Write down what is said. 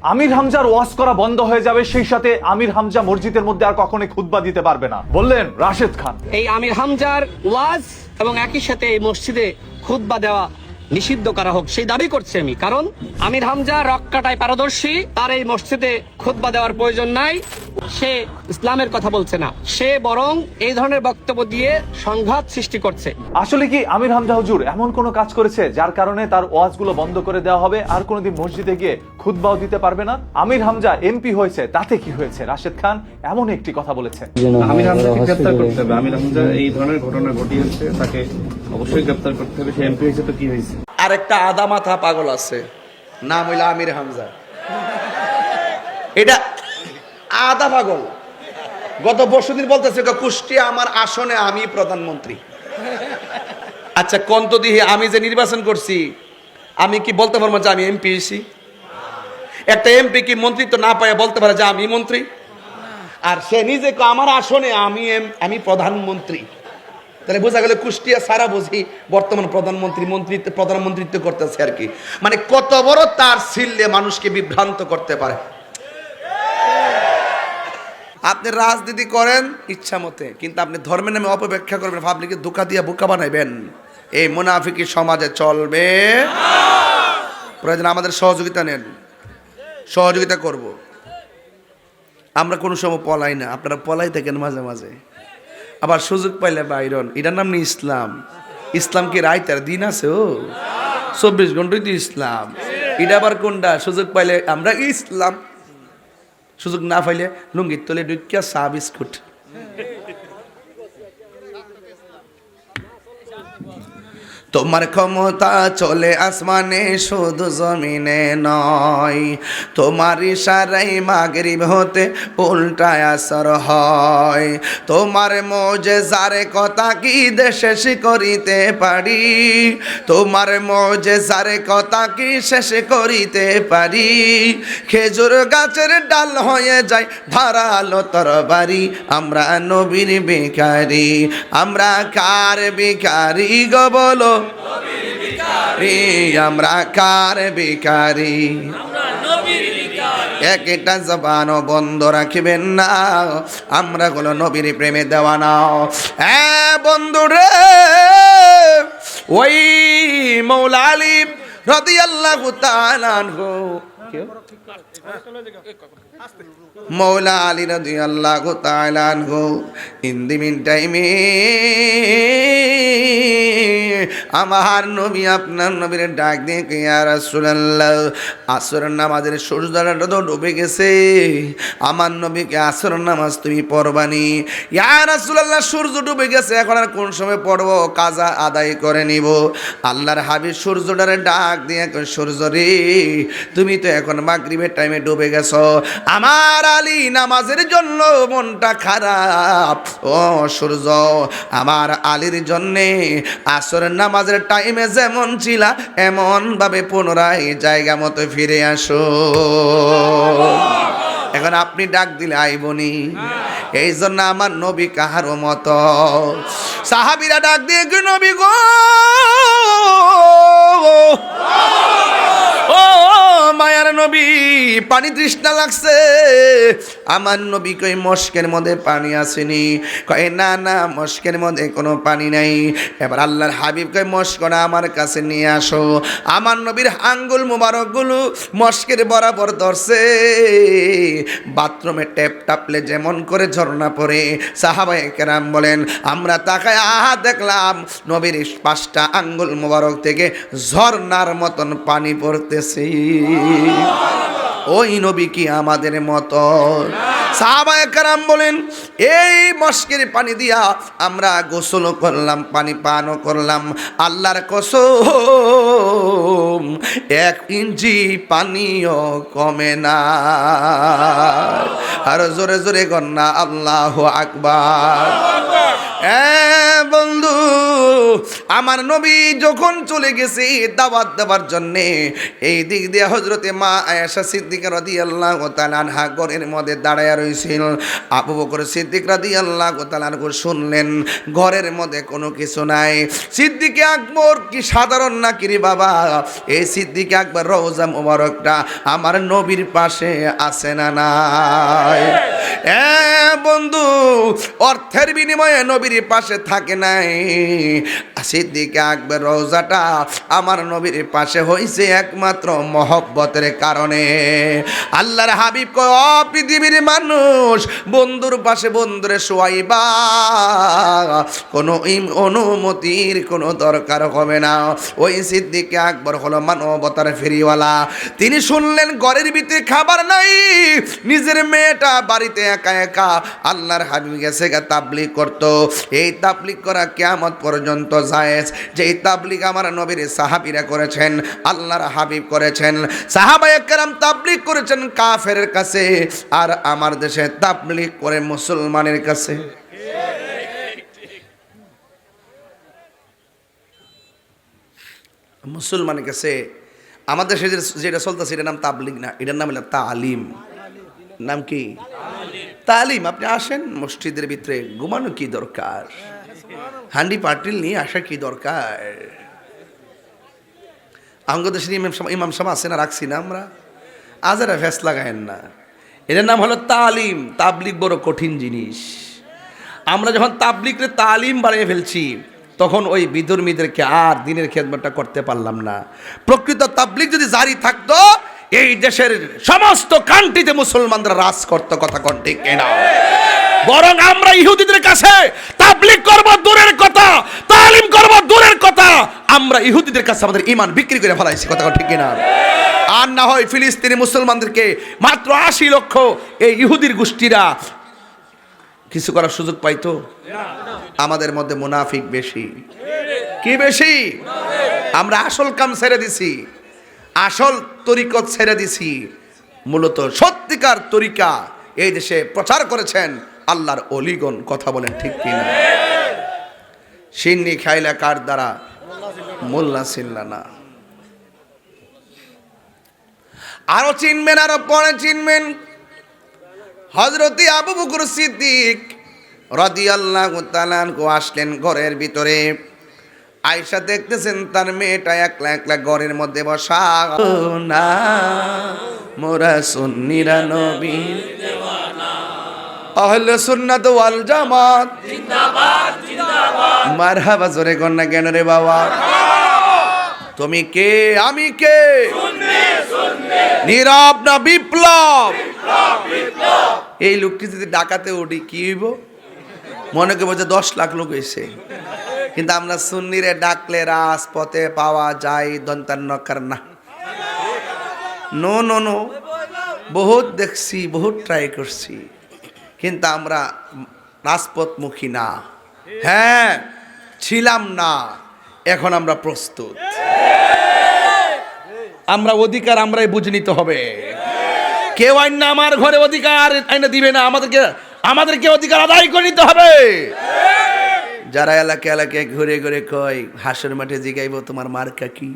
আমির হামজার ওয়াজ করা বন্ধ হয়ে যাবে, সেই সাথে আমির হামজা মসজিদের মধ্যে আর কখনোই খুতবা দিতে পারবে না, বললেন রাশেদ খান। এই আমির হামজার ওয়াজ এবং একই সাথে এই মসজিদে খুতবা দেওয়া নিষিদ্ধ করা হোক সেই দাবি করছি আমি। কারণ আমির হামজা রক কাটায় পারদর্শী, তার এই মসজিদে খুতবা দেওয়ার প্রয়োজন নাই। সে ইসলামের কথা বলছে না, সে বরং এই ধরনের বক্তব্য দিয়ে সংঘাত সৃষ্টি করছে। আসলে কি আমির হামজা হুজুর এমন কোন কাজ করেছে যার কারণে তার ওয়াজগুলো বন্ধ করে দেওয়া হবে, আর কোনোদিন মসজিদে গিয়ে খুতবাও দিতে পারবে না? আমির হামজা এমপি হয়েছে, তাতে কি হয়েছে? রাশেদ খান এমন একটি কথা বলেছে। আমির হামজাকে গ্রেফতার করতে হবে। আমির হামজা এই ধরনের ঘটনা ঘটিয়েছে, তাকে অবশ্যই গ্রেফতার করতে হবে। সে এমপি হয়েছে তো কি হয়েছে? আরেকটা আদা মাথা পাগল আছে, নাম হইল আমির হামজা। এটা আদা পাগল। গত বর্ষদিন বলতেছে কুষ্টিয়া আমার আসনে আমি প্রধানমন্ত্রী। আচ্ছা কন্ত দিয়ে আমি যে নির্বাচন করছি, আমি কি বলতে পারবো যে আমি এমপি হয়েছি? একটা এমপি কি মন্ত্রিত্ব না পায় বলতে পারে যে আমি মন্ত্রী? আর সে নিজে আমার আসনে আমি প্রধানমন্ত্রী। তাহলে বোঝা গেল কুষ্টিয়া সারা বুঝি বর্তমান প্রধানমন্ত্রিত্ব করতেছে আর কি। মানে কত বড় তার ছিললে মানুষকে বিভ্রান্ত করতে পারে। আপনি রাজনীতি করেন ইচ্ছা মতে, কিন্তু আপনি ধর্মের নামে অপব্যাখ্যা করবেন, পাবলিককে ধোঁকা দিয়ে বোকা বানাইবেন, এই মুনাফিকি সমাজে চলবে। প্রয়োজন আমাদের সহযোগিতা নেন, সহযোগিতা করব। আমরা কোনো সময় পলাই না, আপনারা পলাই থাকেন মাঝে মাঝে, আবার সুযোগ পাইলে বাইরন। এটার নাম নেই ইসলাম। ইসলাম কি রাইতার দিন আছে? ও 24 ঘন্টাই তো ইসলাম। এটা আবার কোনটা? সুযোগ পাইলে আমরা ইসলাম, সুযোগ না পাইলে লুঙ্গির তলে ঢুকিয়া চা বিস্কুট। তোমার ক্ষমতা চলে আসমানে শুধু জমিনে নয়, তোমার ইশারায় মাগরিব হতে উল্টায় আসর হয়। তোমার মুজিজার কথা কি শেষ করিতে পারি? তোমার মুজিজার কথা কি শেষ করিতে পারি? খেজুর গাছের ডাল হয়ে যায় ধারালো তরবারি। আমরা নবীর ভিখারি, আমরা কার ভিখারি গো বলো? আমরা কার ভিখারি? একটা জবানও বন্ধ রাখবেন না, আমরা হলো নবীর প্রেমে দেওয়ানা। বন্ধু রে, ওই মৌলা আলী রাদিয়াল্লাহু তাআলা আনহু, মৌলা আলী রাদিয়াল্লাহু তাআলা আনহু ইন দি মিন টাইমে আমার নবী আপনার নবীর ডাক দিয়ে ইয়া রাসূলুল্লাহ, আসরের নামাজের সূর্যটা তো ডুবে গেছে, আমার নবীকে আসরের নামাজ তুমি পড়বানি। ইয়া রাসূলুল্লাহ সূর্য ডুবে গেছে, এখন আর কোন সময় পড়বো? কাজা আদায় করে নিব। আল্লাহর হাবিব সূর্যটারে ডাক দিয়ে সূর্য রে, তুমি তো এখন মাগরিবের টাইমে ডুবে গেছো, আমার আলী নামাজের জন্য মনটা খারাপ। ও সূর্য, আমার আলীর জন্যে আসরের নামাজের টাইমে যেমন ছিলা এমন ভাবে পুনরায় জায়গা মতো ফিরে আসো। এখন আপনি ডাক দিলে আইবনি, এই জন্য আমার নবী কাহারও মতো। সাহাবীরা ডাক দিয়ে নবী গো, ও মায়ার নবী, পানি তৃষ্ণা লাগছে। আমার নবী কই মস্কের মধ্যে পানি আসেনি? কয় না না, মস্কের মধ্যে কোনো পানি নাই। এবার আল্লাহর হাবিব কয় মস্কটা আমার কাছে নিয়ে আসো। আমার নবীর আঙ্গুল মুবারকগুলো মস্কের বরাবর ধরছে, বাথরুমে ট্যাপ টাপলে যেমন করে ঝর্ণা পড়ে। সাহাবায়ে কেরাম বলেন আমরা তাকায় দেখলাম নবীর 5টা আঙ্গুল মুবারক থেকে ঝর্ণার মতন পানি পড়তেছে। ওই নবী কি আমাদের মতো? সাহাবায়ে কেরাম বলেন এই মস্কের পানি দিয়া আমরা গোসল করলাম, পানি পানও করলাম, আল্লাহর কসম 1 ইঞ্চি পানিও কমে না। আর জোরে জোরে গন্না আল্লাহু আকবার। বন্ধু আমার নবী যখন চলে গেছে দাওয়াত দেওয়ার জন্যে, এই দিক দিয়ে হযরতে মা আয়েশা সিদ্দিকা রাদিয়াল্লাহু তাআলা আনহা ঘরের মধ্যে দাঁড়ায়া রইছিল। আবু বকর সিদ্দিক রাদিয়াল্লাহু তাআলা আনহু শুনলেন ঘরের মধ্যে কোনো কিছু নাই। সিদ্দিকে আকবর কি সাধারণ নাকি রে বাবা? এই সিদ্দিকে আকবর রওজা মোবারকটা আমার নবীর পাশে আছে না নাই? বন্ধু, অর্থের বিনিময়ে নবীর পাশে থাকে নাই। সিদ্দিকে আকবর রওজাটা আমার নবীর পাশে হইছে একমাত্র মহব্বতের কারণে। আল্লাহর হাবিব কয়, ও পৃথিবীর মানুষ, বন্ধুর পাশে বন্ধুরে শোয়াইবা, কোনো অনুমতির কোনো দরকার হবে না। ওই সিদ্দিকে আকবর হলো মানবতার ফেরিওয়ালা। তিনি শুনলেন ঘরের ভিতরে খাবার নাই, নিজের মেয়েটা বাড়িতে একা একা। আল্লাহর হাবিব গেছে তাবলীগ করতো। এই তাবলীগ করা কিয়ামত পর্যন্ত জায়েজ। যেই তাবলীগ আমার নবীর সাহাবীরা করেছেন, আল্লাহর হাবিব করেছেন, সাহাবায়ে কেরাম তাবলীগ করেছেন কাফেরের কাছে, আর আমার দেশে তাবলীগ করে মুসলমানের কাছে। মুসলমানের কাছে আমাদের দেশে যেটা চলতেছে এটার নাম তাবলীগ না, এটার নাম হলো তালিম। নাম কি? তালিম। আপনি আসেন মসজিদের ভিতরে, ঘুমানো কি দরকার? হান্ডি পাটিল নিয়ে আসা কি দরকার? আমাদের দেশের ইমাম সাহেব আছে না, রাখছি না আমরা, আজারা ফ্যাস লাগায়েন না। এটার নাম হলো তালিম। তাবলীগ বড় কঠিন জিনিস। আমরা যখন তাবলীগের তালিম বাড়িয়ে ফেলছি, তখন ওই বিধর্মীদেরকে আর দিনের খেদমতটা করতে পারলাম না। প্রকৃত তাবলীগ যদি জারি থাকতো, এই দেশের সমস্ত কান্ট্রিতে মুসলমানরা রাজ করতো। কথা কোন ঠিক কিনা? বরং আমরা ইহুদিদের কাছে তাবলীগ করব দূরের কথা, তালিম করব দূরের কথা, আমরা ইহুদিদের কাছে আমাদের ঈমান বিক্রি করে ফেলাইছি। কথা কোন ঠিক কিনা? আর না হয় ফিলিস্তিনি মুসলমানদেরকে মাত্র 80 লক্ষ এই ইহুদির গোষ্ঠীরা কিছু করার সুযোগ পাইতো? আমাদের মধ্যে মুনাফিক বেশি। কি বেশি? আমরা আসল কাম ছেড়ে দিছি, আসল তরিকত ছেড়ে দিছি। মূলত সত্যিকার তরিকা এই দেশে প্রচার করেছেন আল্লাহর অলিগণ। কথা বলেন ঠিক কিনা? সিন্নি খাইলা কার দ্বারা? মোল্লা ছিল্লা না। আরো চিনবেন, আরো পরে চিনবেন। হযরতে আবু বকর সিদ্দিক রাদিয়াল্লাহু তাআলা আনহু আসলেন ঘরের ভিতরে। আয়েশা দেখতেছেন তার মেয়েটা একলা একলা ঘরের মধ্যে বসা। না মোরা সুন্নিরা নবীর দেওয়ানা, আহলে সুন্নাত ওয়াল জামাত জিন্দাবাদ জিন্দাবাদ। মারহাবা জোরে কর না কেন রে বাবা? তুমি কে, আমি কে? নীরব না বিপ্লব? এই লোকটি যদি ডাকাতে উঠি কি হইব? মনে করবো যে 10 লাখ লোক এসে। কিন্তু আমরা সুন্নিরে ডাকলে রাজপথে পাওয়া যায় দন্তান্নকার না। নো নো নো, বহুত দেখছি, বহুত ট্রাই করছি, কিন্তু আমরা রাজপথমুখী না। হ্যাঁ, ছিলাম না, এখন আমরা প্রস্তুত। আমরা অধিকার আমরাই বুঝে নিতে হবে। কেউ আইন না আমার ঘরে অধিকার আইনা দিবে না, আমাদেরকে অধিকার আদায় করে নিতে হবে। যারা এলাকা এলাকায় ঘুরে ঘুরে কয় হাসর মাঠে জিগাইব তোমার মার্কা কি,